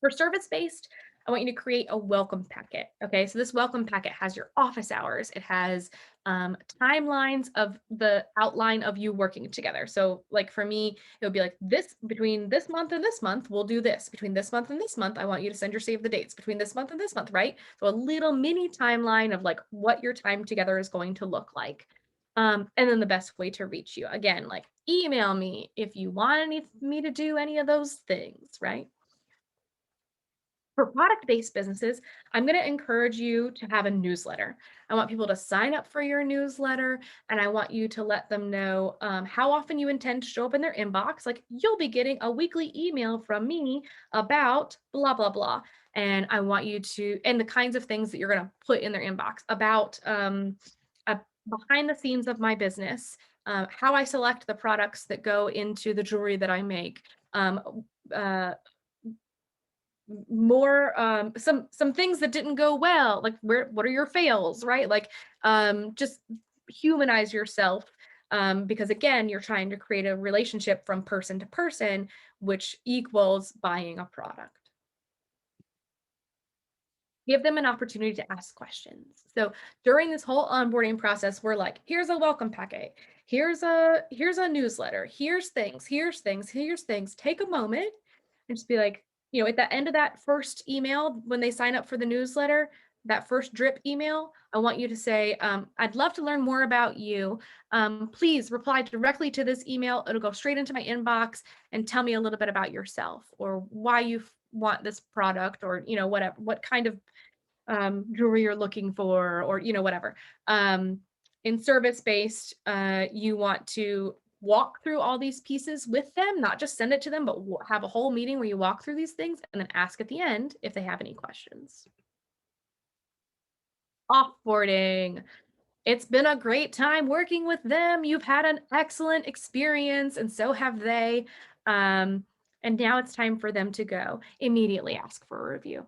For service-based, I want you to create a welcome packet. Okay, so this welcome packet has your office hours. It has timelines of the outline of you working together. So like for me, it would be like this, between this month and this month, we'll do this. Between this month and this month, I want you to send your save the dates. Between this month and this month, right? So a little mini timeline of like what your time together is going to look like. And then the best way to reach you, again, like email me if you want me to do any of those things, right? For product-based businesses, I'm going to encourage you to have a newsletter. I want people to sign up for your newsletter, and I want you to let them know how often you intend to show up in their inbox. Like, you'll be getting a weekly email from me about blah, blah, blah. And I want you to, and the kinds of things that you're going to put in their inbox about behind the scenes of my business, how I select the products that go into the jewelry that I make, more some things that didn't go well, like what are your fails, right? Like just humanize yourself, because again, you're trying to create a relationship from person to person, which equals buying a product. Give them an opportunity to ask questions. So during this whole onboarding process, we're like, here's a welcome packet. here's a newsletter, here's things, take a moment and just be like, at the end of that first email, when they sign up for the newsletter, that first drip email, I want you to say, I'd love to learn more about you. Please reply directly to this email. It'll go straight into my inbox and tell me a little bit about yourself or why you want this product, or, whatever, what kind of jewelry you're looking for, or, whatever. In service-based, you want to walk through all these pieces with them, not just send it to them, but have a whole meeting where you walk through these things and then ask at the end if they have any questions. Offboarding. It's been a great time working with them. You've had an excellent experience, and so have they. And now it's time for them to go. Immediately ask for a review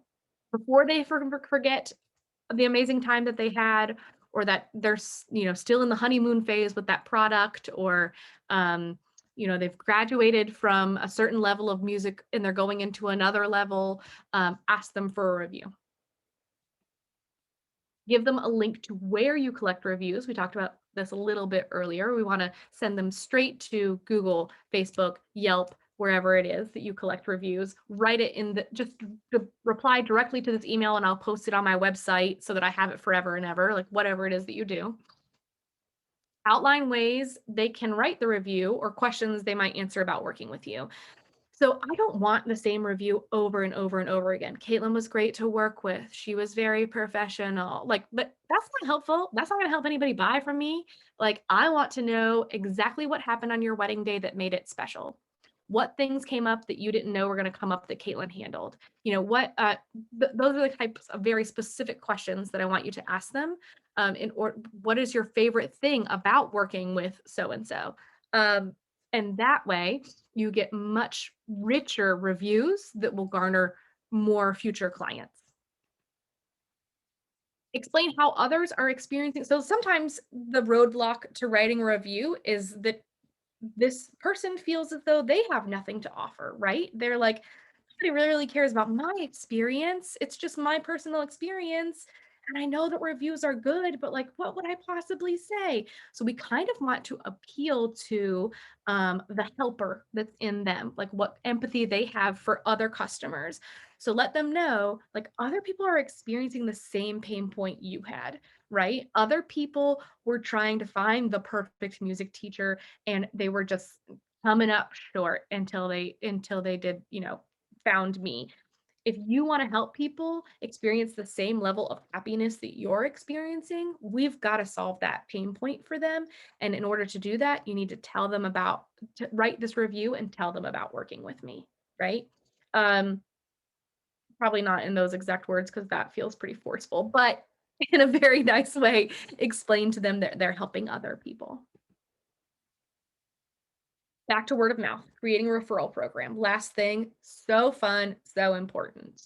before they forget the amazing time that they had, or that they're still in the honeymoon phase with that product, or they've graduated from a certain level of music and they're going into another level. Ask them for a review. Give them a link to where you collect reviews. We talked about this a little bit earlier. We want to send them straight to Google, Facebook, Yelp, wherever it is that you collect reviews. Write it in just reply directly to this email, and I'll post it on my website so that I have it forever and ever, like whatever it is that you do. Outline ways they can write the review or questions they might answer about working with you. So I don't want the same review over and over and over again. Kaitlin was great to work with. She was very professional. But that's not helpful. That's not going to help anybody buy from me. I want to know exactly what happened on your wedding day that made it special. What things came up that you didn't know were going to come up that Kaitlin handled? Those are the types of very specific questions that I want you to ask them. What is your favorite thing about working with so-and-so? And that way you get much richer reviews that will garner more future clients. Explain how others are experiencing. So sometimes the roadblock to writing a review is that this person feels as though they have nothing to offer, right? They're like, nobody really cares about my experience. It's just my personal experience. And I know that reviews are good, but what would I possibly say? So we kind of want to appeal to the helper that's in them, what empathy they have for other customers. So let them know, other people are experiencing the same pain point you had, right? Other people were trying to find the perfect music teacher, and they were just coming up short until they did, found me. If you want to help people experience the same level of happiness that you're experiencing, we've got to solve that pain point for them. And in order to do that, you need to tell them to write this review and tell them about working with me, right? Probably not in those exact words, because that feels pretty forceful, but in a very nice way, explain to them that they're helping other people. Back to word of mouth, creating a referral program. Last thing, so fun, so important.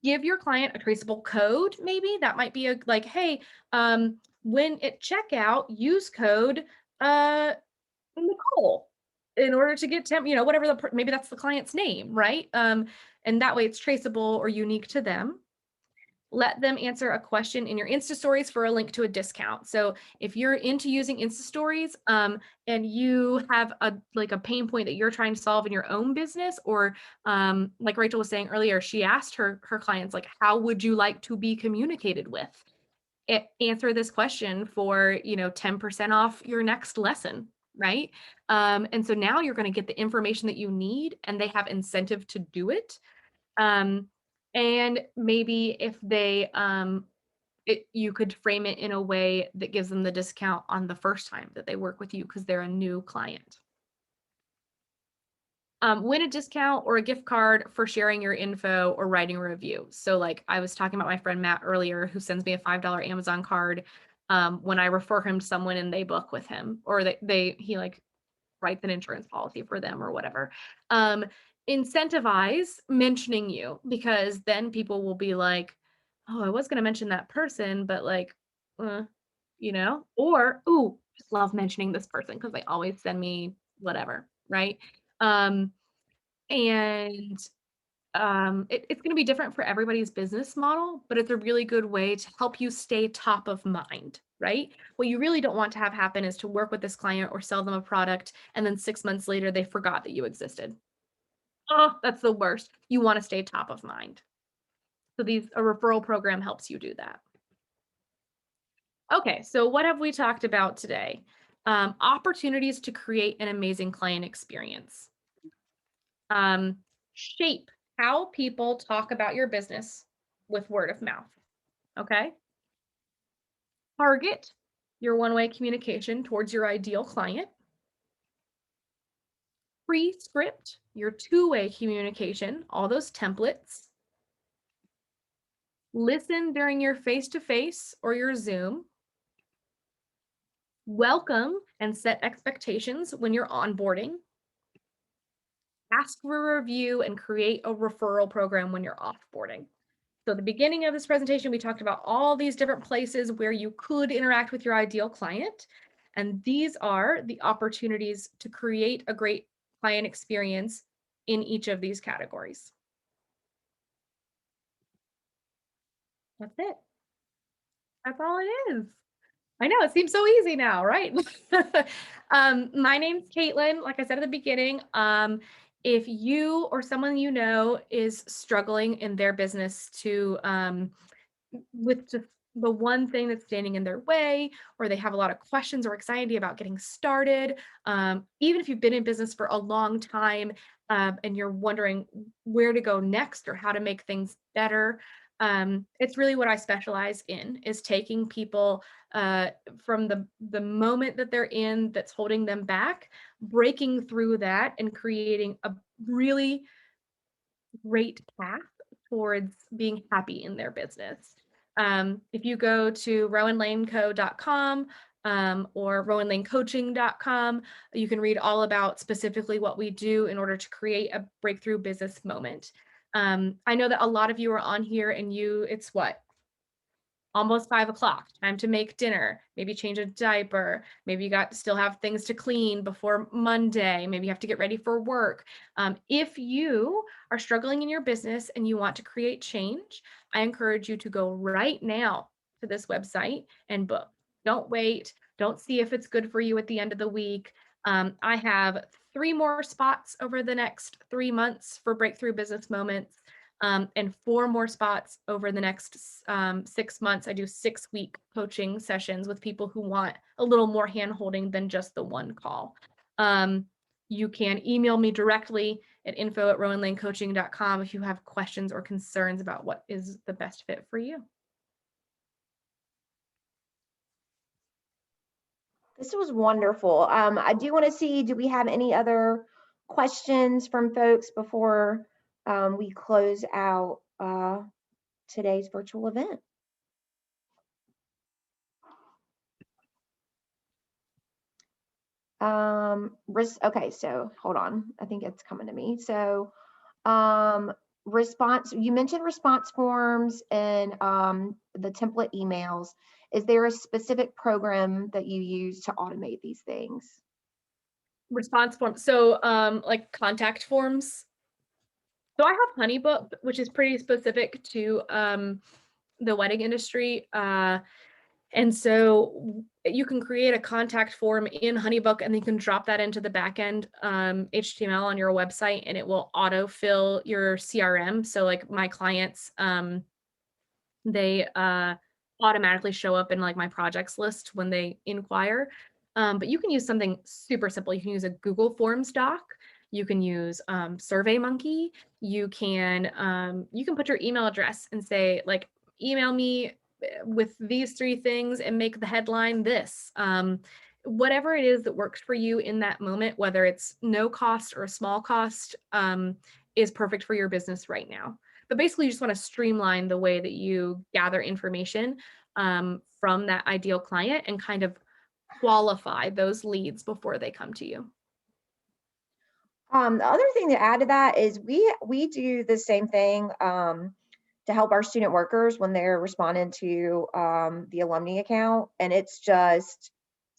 Give your client a traceable code. Maybe that might be hey, when at checkout, use code Nicole in order to get whatever maybe that's the client's name, right? And that way it's traceable or unique to them. Let them answer a question in your Insta stories for a link to a discount. So if you're into using Insta stories, and you have a pain point that you're trying to solve in your own business, or like Rachel was saying earlier, she asked her clients, how would you like to be communicated with? Answer this question for 10% off your next lesson, right? And so now you're going to get the information that you need, and they have incentive to do it. And maybe if they, you could frame it in a way that gives them the discount on the first time that they work with you because they're a new client. Win a discount or a gift card for sharing your info or writing a review. So I was talking about my friend Matt earlier, who sends me a $5 Amazon card when I refer him to someone and they book with him, or he writes an insurance policy for them or whatever. Incentivize mentioning you, because then people will be like, oh, I was going to mention that person, but or, ooh, just love mentioning this person because they always send me whatever, right? And it's going to be different for everybody's business model, but it's a really good way to help you stay top of mind, right? What you really don't want to have happen is to work with this client or sell them a product, and then 6 months later, they forgot that you existed. Oh, that's the worst. You want to stay top of mind. So a referral program helps you do that. Okay, so what have we talked about today? Opportunities to create an amazing client experience. Shape how people talk about your business with word of mouth. Okay. Target your one-way communication towards your ideal client. Pre-script your two-way communication, all those templates. Listen during your face-to-face or your Zoom. Welcome and set expectations when you're onboarding. Ask for a review and create a referral program when you're offboarding. So at the beginning of this presentation, we talked about all these different places where you could interact with your ideal client. And these are the opportunities to create a great client experience in each of these categories. That's it. That's all it is. I know, it seems so easy now, right? My name's Kaitlin, like I said at the beginning. If you or someone you know is struggling in their business to with just the one thing that's standing in their way, or they have a lot of questions or anxiety about getting started, even if you've been in business for a long time and you're wondering where to go next or how to make things better, it's really what I specialize in, is taking people from the moment that they're in that's holding them back, breaking through that and creating a really great path towards being happy in their business. If you go to rowanlaneco.com or rowanlanecoaching.com, you can read all about specifically what we do in order to create a breakthrough business moment. I know that a lot of you are on here and it's what? Almost 5 o'clock, time to make dinner, maybe change a diaper, maybe you still have things to clean before Monday, maybe you have to get ready for work. If you are struggling in your business and you want to create change, I encourage you to go right now to this website and book. Don't wait. Don't see if it's good for you at the end of the week. I have 3 more spots over the next 3 months for Breakthrough Business Moments. And 4 more spots over the next 6 months. I do 6-week coaching sessions with people who want a little more hand-holding than just the one call. You can email me directly at info@rowanlanecoaching.com if you have questions or concerns about what is the best fit for you. This was wonderful. I do want to see, do we have any other questions from folks before we close out today's virtual event? Okay, so hold on. I think it's coming to me. So response, you mentioned response forms and the template emails. Is there a specific program that you use to automate these things? Response forms, so like contact forms. So I have HoneyBook, which is pretty specific to the wedding industry. And so you can create a contact form in HoneyBook and then you can drop that into the backend HTML on your website and it will autofill your CRM. So like my clients, they automatically show up in like my projects list when they inquire. But you can use something super simple. You can use a Google Forms doc. You can use SurveyMonkey. You can put your email address and say like, email me with these 3 things and make the headline this. Whatever it is that works for you in that moment, whether it's no cost or a small cost, is perfect for your business right now. But basically you just want to streamline the way that you gather information from that ideal client and kind of qualify those leads before they come to you. The other thing to add to that is we do the same thing to help our student workers when they're responding to the alumni account, and it's just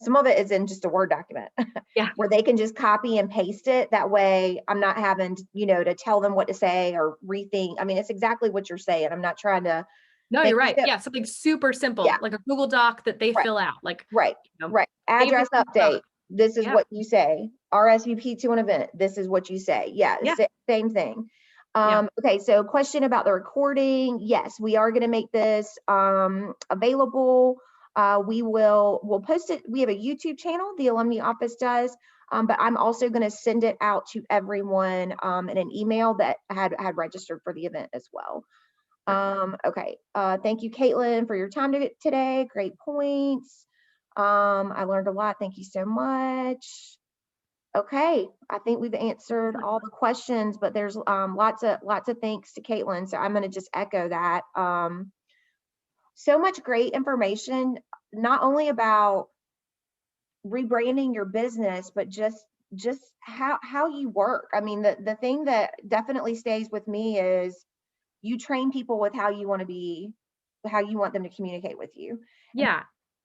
some of it is in just a Word document Yeah. where they can just copy and paste it. That way I'm not having, to tell them what to say or rethink. I mean, it's exactly what you're saying. I'm not trying to. No, you're right. Yeah. Something super simple, Yeah. like a Google Doc that they Right. fill out. Like, Right. Right. Address update. This is what you say. RSVP to an event. This is what you say. Yeah. Same thing. Okay. So question about the recording. Yes, we are going to make this available. We'll post it. We have a YouTube channel, the alumni office does, but I'm also going to send it out to everyone in an email that had registered for the event as well. Okay. Thank you, Kaitlin, for your time today. Great points. I learned a lot. Thank you so much. Okay. I think we've answered all the questions, but there's lots of thanks to Kaitlin. So I'm going to just echo that. So much great information, not only about rebranding your business, but just how you work. I mean, the thing that definitely stays with me is you train people with how you want them to communicate with you. Yeah.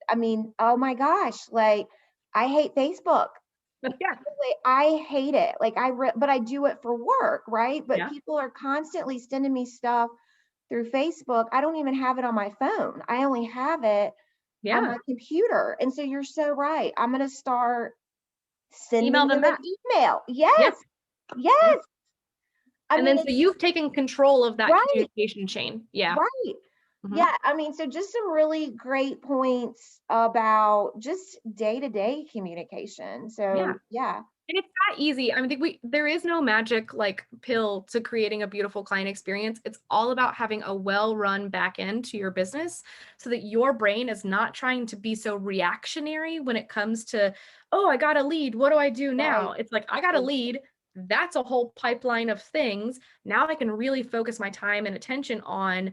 I mean, oh my gosh, like I hate Facebook. Yeah. I hate it. Like but I do it for work, right? But Yeah. people are constantly sending me stuff through Facebook. I don't even have it on my phone. I only have it on my computer. And so you're so right. I'm going to start sending them an email. Yes. Yes. And then so you've taken control of that communication chain. Yeah. Right. Yeah. I mean, so just some really great points about just day-to-day communication. So yeah. And it's that easy. I mean, there is no magic like pill to creating a beautiful client experience. It's all about having a well-run back end to your business so that your brain is not trying to be so reactionary when it comes to, oh, I got a lead. What do I do now? It's like, I got a lead. That's a whole pipeline of things. Now I can really focus my time and attention on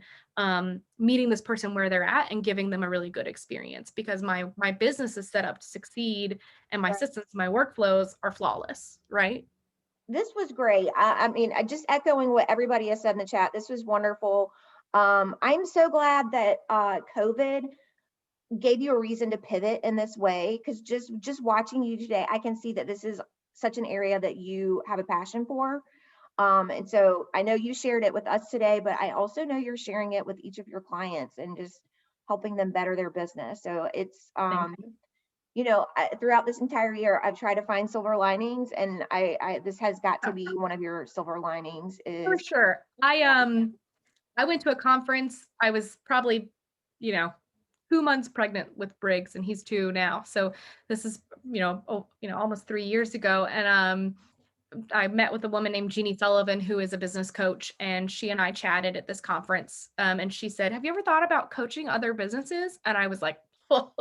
meeting this person where they're at and giving them a really good experience, because my business is set up to succeed and my systems, my workflows are flawless, right? This was great. I mean, just echoing what everybody has said in the chat, this was wonderful. I'm so glad that COVID gave you a reason to pivot in this way, because just watching you today, I can see that this is such an area that you have a passion for. And so I know you shared it with us today, but I also know you're sharing it with each of your clients and just helping them better their business. So it's, throughout this entire year, I've tried to find silver linings, and this has got to be one of your silver linings. For sure. I went to a conference. I was probably, 2 months pregnant with Briggs, and he's 2 now. So this is, almost 3 years ago. And I met with a woman named Jeannie Sullivan, who is a business coach, and she and I chatted at this conference. And she said, "Have you ever thought about coaching other businesses?" And I was like, oh,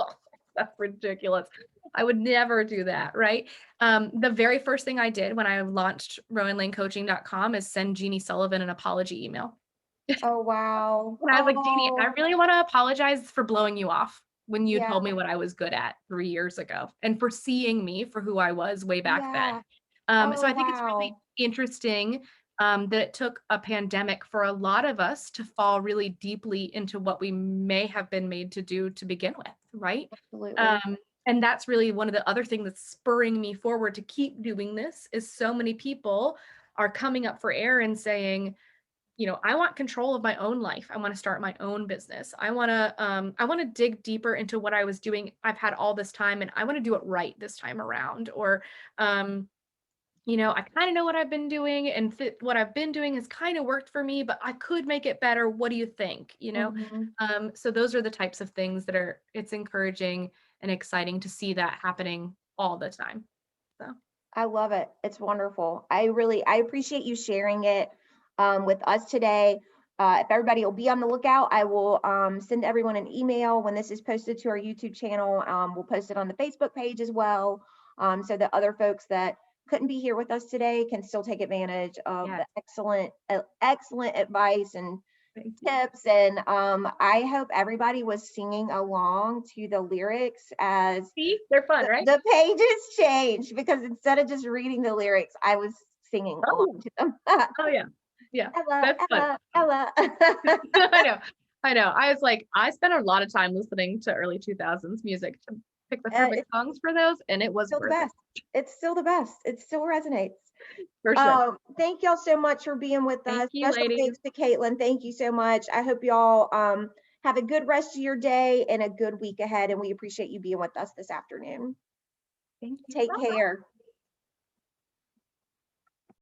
that's ridiculous. I would never do that, right? The very first thing I did when I launched RowanLaneCoaching.com is send Jeannie Sullivan an apology email. Oh, wow. And I was like, Jeannie, I really want to apologize for blowing you off when you told me what I was good at 3 years ago, and for seeing me for who I was way back then. So I think it's really interesting that it took a pandemic for a lot of us to fall really deeply into what we may have been made to do to begin with, right? Absolutely. And that's really one of the other things that's spurring me forward to keep doing this, is so many people are coming up for air and saying, I want control of my own life. I want to start my own business. I want to dig deeper into what I was doing. I've had all this time, and I want to do it right this time around. Or, I kind of know what I've been doing, and what I've been doing has kind of worked for me, but I could make it better. What do you think? So those are the types of things that it's encouraging and exciting to see that happening all the time. So I love it. It's wonderful. I appreciate you sharing it with us today. If everybody will be on the lookout, I will send everyone an email when this is posted to our YouTube channel. We'll post it on the Facebook page as well, so that other folks that couldn't be here with us today can still take advantage of the excellent advice and tips. And I hope everybody was singing along to the lyrics as they're fun, right? The pages changed, because instead of just reading the lyrics, I was singing along to them. Oh yeah. Yeah. Ella. I know. I was like, I spent a lot of time listening to early 2000s music pick the perfect songs for those, and it was still the worth best. It's still the best. It still resonates. for sure. Thank y'all so much for being with us. Thank you, Special ladies. thanks to Kaitlin. Thank you so much. I hope y'all have a good rest of your day and a good week ahead. And we appreciate you being with us this afternoon. Thank you. Take Bye. care.